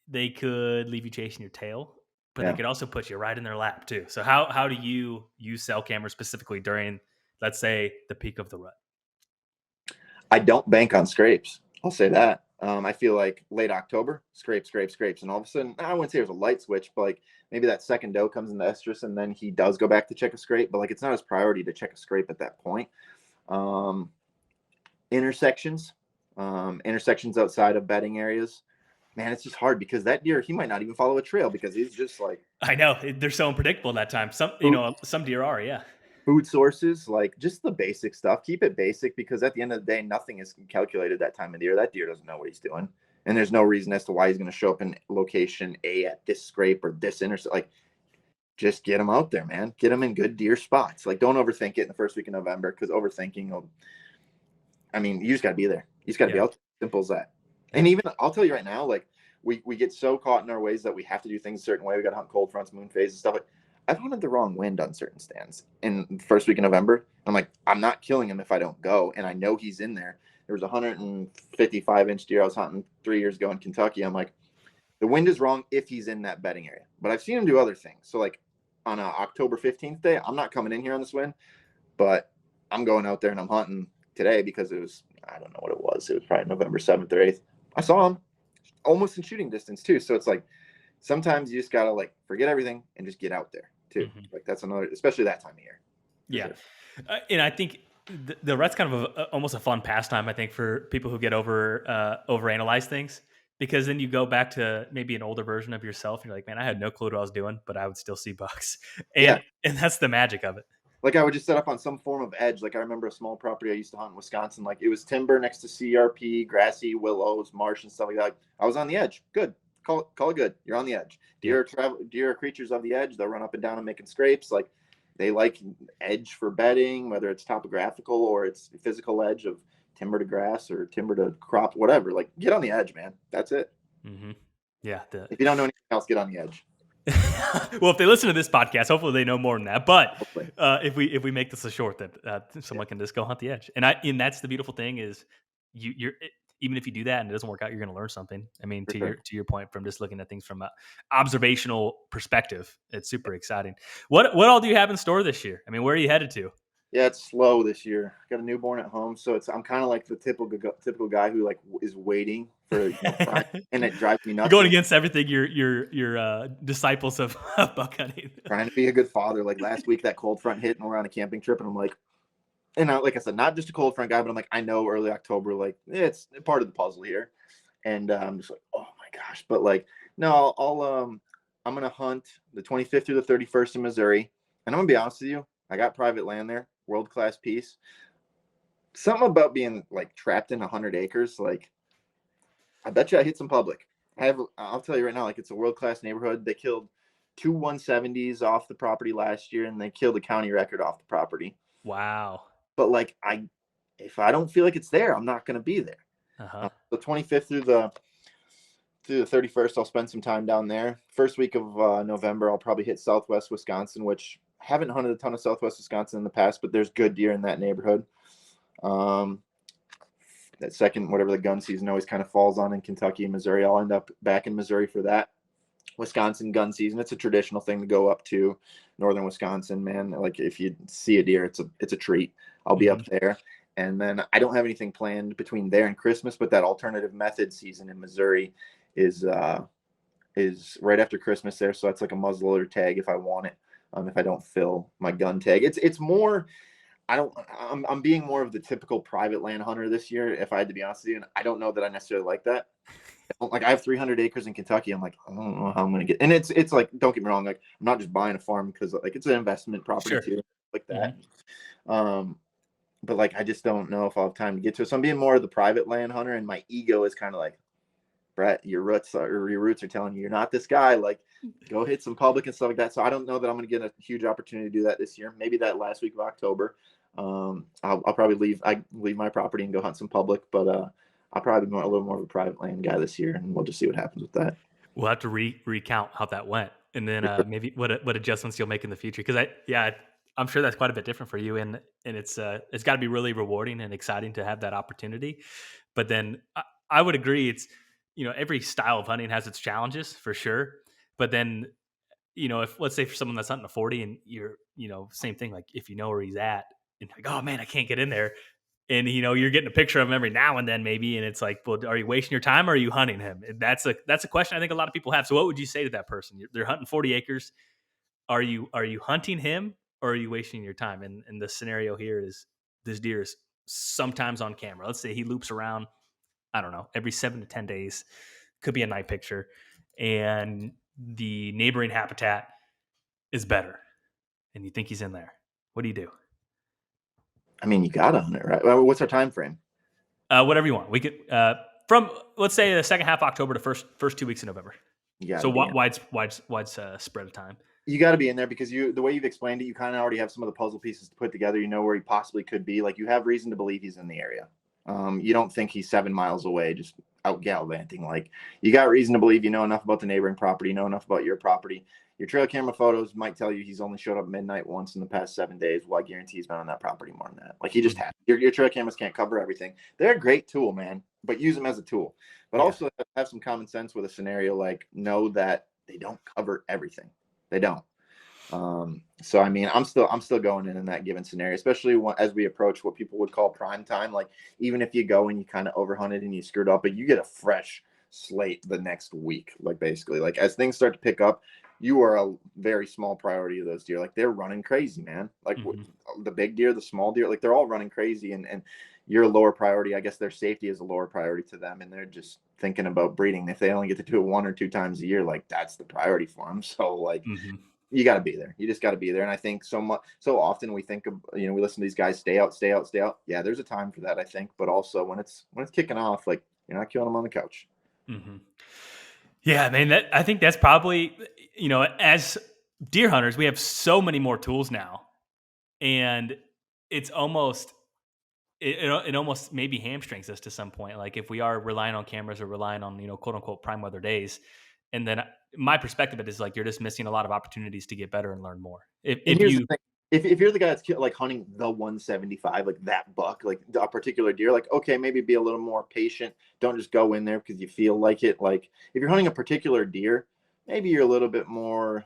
they could leave you chasing your tail, but they Yeah. could also put you right in their lap too. So how do you use cell cameras specifically during, let's say, the peak of the rut? I don't bank on scrapes. I'll say that. I feel like late October, scrapes, and all of a sudden, I wouldn't say there's a light switch, but like maybe that second doe comes in the estrus, and then he does go back to check a scrape, but like it's not his priority to check a scrape at that point. Um, intersections, intersections outside of bedding areas, man, it's just hard because that deer, he might not even follow a trail because he's just like I know they're so unpredictable that time. food, Some deer are, yeah, food sources, like just the basic stuff. Keep it basic because at the end of the day, nothing is calculated that time of the year. That deer doesn't know what he's doing. And there's no reason as to why he's going to show up in location A at this scrape or this intercept. Like, just get him out there, man. Get him in good deer spots. Like, don't overthink it in the first week of November because overthinking will, I mean, you just got to be there. You just got to be yeah, out there. Simple as that. And yeah. even, I'll tell you right now, like, we get so caught in our ways that we have to do things a certain way. We got to hunt cold fronts, moon phases, stuff like. I've hunted the wrong wind on certain stands in the first week of November. I'm like, I'm not killing him if I don't go, and I know he's in there. There was a 155-inch deer I was hunting 3 years ago in Kentucky. I'm like, the wind is wrong if he's in that bedding area, but I've seen him do other things. So like on a October 15th day, I'm not coming in here on this wind, but I'm going out there and I'm hunting today because it was, I don't know what it was. It was probably November 7th or 8th. I saw him almost in shooting distance too. So it's like sometimes you just gotta like forget everything and just get out there too. Mhm. Like that's another, especially that time of year for Yeah, sure. and I think the rut's kind of almost a fun pastime. I think for people who get overanalyze things, because then you go back to maybe an older version of yourself, and you're like, man, I had no clue what I was doing, but I would still see bucks, Yeah. and that's the magic of it. Like I would just set up on some form of edge. Like I remember a small property I used to hunt in Wisconsin. Like it was timber next to CRP, grassy willows, marsh, and stuff like that. Like, I was on the edge. Good. Call it good. You're on the edge. Yep. Deer are creatures of the edge. They'll run up and down and making scrapes. Like they like edge for bedding, whether it's topographical or it's physical edge of timber to grass or timber to crop, whatever. Like get on the edge, man. That's it. Hmm. Yeah. If you don't know anything else, get on the edge. Well, if they listen to this podcast, hopefully they know more than that. But Hopefully. if we make this a short, that Yeah, someone can just go hunt the edge, and that's the beautiful thing is even if you do that and it doesn't work out, you're going to learn something. I mean, for to sure. your point, from just looking at things from a observational perspective, it's super exciting. What all do you have in store this year? I mean, where are you headed to? Yeah, it's slow this year. Got a newborn at home, so it's I'm kind of like the typical guy who like is waiting for prime, and it drives me You're nuts going because against everything your disciples of buck hunting. trying to be a good father. Like last week, that cold front hit, and we're on a camping trip, and I'm like, and like I said, not just a cold front guy, but I'm like, I know early October, like it's part of the puzzle here. And I'm just like, oh my gosh. But like, no, I'm gonna hunt the 25th through the 31st in Missouri. And I'm gonna be honest with you, I got private land there, world class piece. Something about being like trapped in 100 acres, like I bet you I hit some public. I'll tell you right now, like it's a world class neighborhood. They killed two 170s off the property last year, and they killed a county record off the property. Wow. But like if I don't feel like it's there, I'm not gonna be there. Uh-huh. The 25th through the 31st, I'll spend some time down there. First week of November, I'll probably hit Southwest Wisconsin, which I haven't hunted a ton of Southwest Wisconsin in the past, but there's good deer in that neighborhood. Um, that second, whatever the gun season always kind of falls on in Kentucky and Missouri, I'll end up back in Missouri for that. Wisconsin gun season, it's a traditional thing to go up to northern Wisconsin, man. Like if you see a deer, it's a treat. I'll be Hmm. up there. And then I don't have anything planned between there and Christmas, but that alternative method season in Missouri is right after Christmas there. So that's like a muzzleloader tag if I want it. If I don't fill my gun tag, it's more. I don't. I'm being more of the typical private land hunter this year. If I had to be honest with you, and I don't know that I necessarily like that. Like I have 300 acres in Kentucky. I'm like, I don't know how I'm gonna get. And it's like, don't get me wrong. Like I'm not just buying a farm because like it's an investment property Sure. too, like Hmm. that. Um, but like I just don't know if I'll have time to get to it. So I'm being more of the private land hunter, and my ego is kind of like, Brett, your roots are telling you you're not this guy. Like, go hit some public and stuff like that. So I don't know that I'm going to get a huge opportunity to do that this year. Maybe that last week of October. I'll probably leave my property and go hunt some public, but I'll probably be a little more of a private land guy this year, and we'll just see what happens with that. We'll have to recount how that went, and then maybe what adjustments you'll make in the future. Because I'm sure that's quite a bit different for you, and it's got to be really rewarding and exciting to have that opportunity. But then I would agree, it's every style of hunting has its challenges for sure. But then if let's say for someone that's hunting a 40 and you're same thing, like if you know where he's at and like, oh man, I can't get in there, and you're getting a picture of him every now and then maybe, and it's like, well, are you wasting your time or are you hunting him? And that's a question I think a lot of people have. So what would you say to that person? They're hunting 40 acres. Are you hunting him or are you wasting your time? And the scenario here is this deer is sometimes on camera. Let's say he loops around, I don't know, every 7 to 10 days. Could be a night picture, and the neighboring habitat is better, and you think he's in there. What do you do? I mean, you gotta hunt it, right? Well, what's our time frame? Whatever you want. We could from let's say the second half of October to first 2 weeks in November. You So gotta be in. wide spread of time. You got to be in there because the way you've explained it, you kind of already have some of the puzzle pieces to put together. You know where he possibly could be. Like you have reason to believe he's in the area. You don't think he's 7 miles away, just out gallivanting. Like you got reason to believe you know enough about the neighboring property, you know enough about your property. Your trail camera photos might tell you he's only showed up midnight once in the past 7 days. Well, I guarantee he's been on that property more than that. Like he just Mhm. has. Your trail cameras can't cover everything. They're a great tool, man, but use them as a tool. But Yeah. also have some common sense with a scenario. Like know that they don't cover everything. They don't. So I mean, I'm still going in that given scenario, especially as we approach what people would call prime time. Like even if you go and you kind of overhunted and you screwed up, but you get a fresh slate the next week. Like basically, like as things start to pick up, you are a very small priority of those deer. Like they're running crazy, man. Like Hmm. the big deer, the small deer, like they're all running crazy, and you're a lower priority. I guess their safety is a lower priority to them, and they're just thinking about breeding. If they only get to do it 1 or 2 times a year, like that's the priority for them. So like Hmm. you got to be there. You just got to be there. And I think so often we think of, we listen to these guys, stay out, stay out, stay out. Yeah, there's a time for that, I think. But also when it's kicking off, like you're not killing them on the couch. Hmm. Yeah, man. I think that's probably as deer hunters, we have so many more tools now, and it's almost it almost maybe hamstrings us to some point. Like if we are relying on cameras or relying on quote unquote prime weather days, and then my perspective of it is like you're just missing a lot of opportunities to get better and learn more. If And if here's the you thing. If you're the guy that's like hunting the 175, like that buck, like a particular deer, like, okay, maybe be a little more patient. Don't just go in there because you feel like it. Like if you're hunting a particular deer, maybe you're a little bit more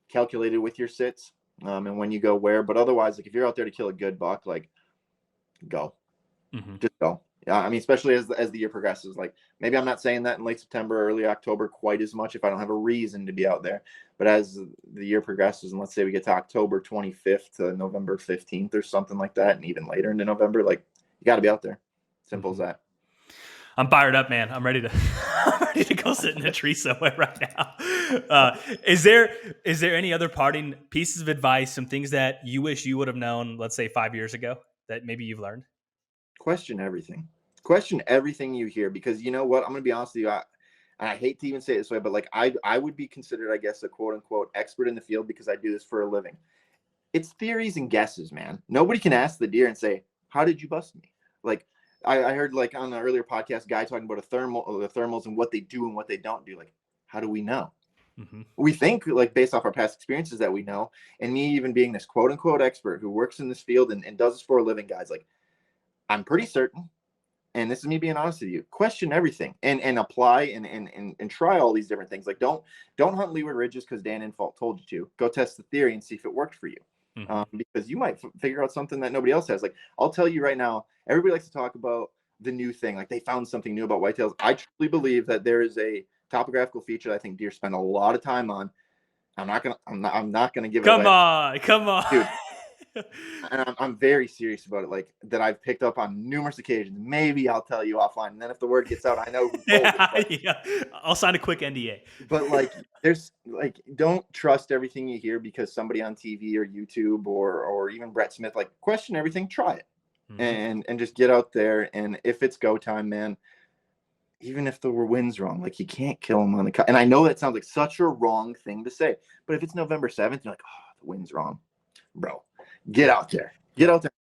calculated with your sits and when you go where. But otherwise, like if you're out there to kill a good buck, like go, Mhm. just go. Yeah, I mean, especially as the year progresses. Like maybe I'm not saying that in late September, early October quite as much if I don't have a reason to be out there. But as the year progresses, and let's say we get to October 25th to November 15th or something like that, and even later into November, like you got to be out there. Simple as Mhm. that. I'm fired up, man. I'm ready to I'm ready to go sit in a tree somewhere right now. Uh, Is there any other parting pieces of advice, some things that you wish you would have known, let's say 5 years ago, that maybe you've learned? Question everything. Question everything you hear because you know what? I'm gonna be honest with you. I hate to even say it this way, but like I would be considered, I guess, a quote unquote expert in the field because I do this for a living. It's theories and guesses, man. Nobody can ask the deer and say, "How did you bust me?" Like I heard like on the earlier podcast, guy talking about the thermals and what they do and what they don't do. Like, how do we know? Hmm. We think like based off our past experiences that we know, and me even being this quote unquote expert who works in this field and does this for a living, guys. Like, I'm pretty certain, and this is me being honest with you, question everything and apply and try all these different things. Like don't hunt leeward ridges because Dan Infalt told you to. Go test the theory and see if it worked for you. Hmm. Because you might figure out something that nobody else has. Like I'll tell you right now, everybody likes to talk about the new thing, like they found something new about whitetails. I truly believe that there is a topographical feature that I think deer spend a lot of time on. I'm not gonna give it Come away, on, come on. dude. And I'm very serious about it, like that I've picked up on numerous occasions. Maybe I'll tell you offline, and then if the word gets out, I know who told it. Yeah, yeah. I'll sign a quick NDA. But there's like, don't trust everything you hear because somebody on TV or YouTube or even Brett Smith. Like, question everything, try it, Hmm. and just get out there. And if it's go time, man, even if the wind's wrong, like you can't kill them on the cut. And I know that sounds like such a wrong thing to say, but if it's November 7th, you're like, oh, the wind's wrong, bro. Get Yeah, out there. Get yeah. out there.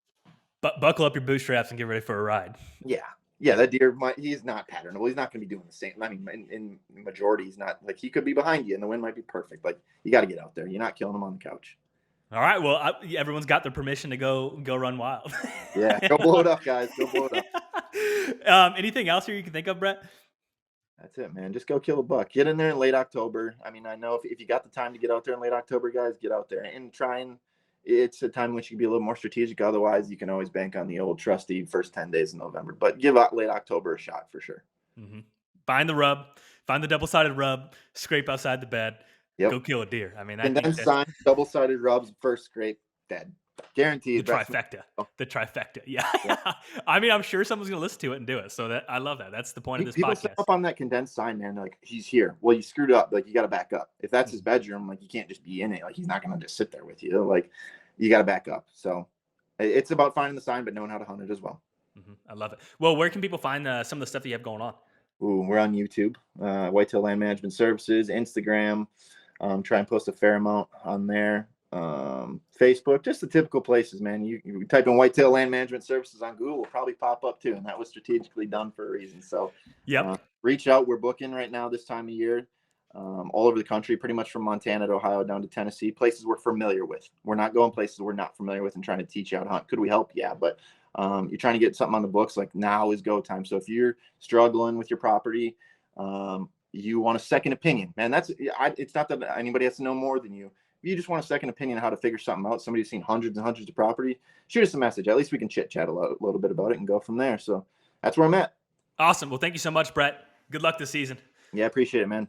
But buckle up your bootstraps and get ready for a ride. Yeah. Yeah, that deer he's not patternable. He's not going to be doing the same. I mean, in majority, he's not like he could be behind you and the wind might be perfect. Like you got to get out there. You're not killing him on the couch. All right. Well, everyone's got their permission to go run wild. Yeah. Go blow it up, guys. Go blow it up. Anything else here you can think of, Brett? That's it, man. Just go kill a buck. Get in there in late October. I mean, I know if you got the time to get out there in late October, guys, get out there and try and it's a time when you can be a little more strategic. Otherwise, you can always bank on the old trusty first 10 days of November. But give out late October a shot for sure. Hmm. Find the rub, find the double-sided rub, scrape outside the bed, go Yep. kill a deer. I mean, I think Condensed that's sign, double sided rubs, first scrape, dead. the Guaranteed. Brett Smith. trifecta. The trifecta. Yeah. Yeah. I mean, I'm sure someone's gonna listen to it and do it. So that I love that. That's the point of this People set podcast. up on that condensed sign, man. Like he's here. Well, you screwed up. Like you got to back up. If that's his Mhm. bedroom, like you can't just be in it. Like he's not gonna just sit there with you. Like you got to back up. So it's about finding the sign, but knowing how to hunt it as well. Mhm. I love it. Well, where can people find some of the stuff that you have going on? Ooh, we're on YouTube, Whitetail Land Management Services, Instagram. Try and post a fair amount on there. Facebook, just the typical places, man. You type in Whitetail Land Management Services on Google, will probably pop up too, and that was strategically done for a reason. So Yep. reach out. We're booking right now this time of year, all over the country, pretty much from Montana to Ohio down to Tennessee, places we're familiar with. We're not going places we're not familiar with and trying to teach you how to hunt. Could we help? Yeah, but you're trying to get something on the books, like now is go time. So if you're struggling with your property, you want a second opinion, man. It's not that anybody has to know more than you. If you just want a second opinion on how to figure something out, somebody who's seen hundreds and hundreds of property, shoot us a message. At least we can chit chat a little bit about it and go from there. So that's where I'm at. Awesome. Well, thank you so much, Brett. Good luck this season. Yeah, I appreciate it, man.